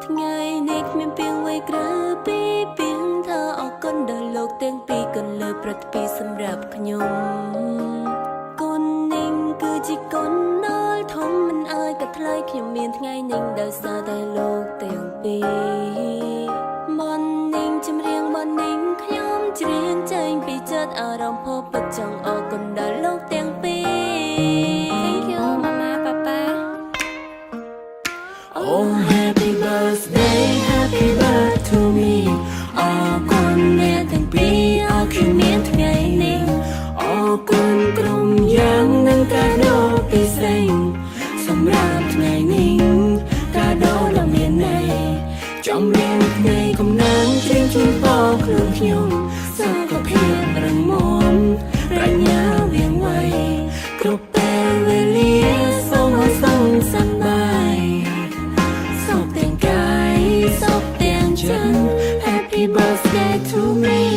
ថ្ងៃនេះគ្មានពីងវ័យក្រៅពីពីងថាអរគុណដល់លោកទាំងពីរកន្លើប្រតិពីសម្រាប់ខ្ញុំគុណនាងគឺជាគុណដល់ធំមិនអើយក៏ថ្លៃខ្ញុំមានថ្ងៃនេះដោយសារតែលោកទាំងពីរបននាងចម្រៀងបននាងខ្ញុំច្រៀងចេញពីចិត្តអារម្មណ៍ពិតចង់អរគុណដល់លោកទាំងពីរ Thank you Mama Papa Oh happy birthday happy birthday to me អរគុណអ្នកទាំងពីរអរគុណមានថ្ងៃនេះអរគុណក្រុមយ៉ាងនឹងកាដូពិសេសសម្រាប់ថ្ងៃនេះកាដូដ៏មានន័យចំរៀងថ្ងៃកំណាងច្រៀងជូនពរខ្លួនខ្ញុំសុខភាពរឹងមាំប្រាជ្ញាវាងវៃគ្រប់ពេលវេលាសូមឲ្យសុខសប្បាយសុខទាំងកាយសុខទាំងចិត្ត Happy birthday to me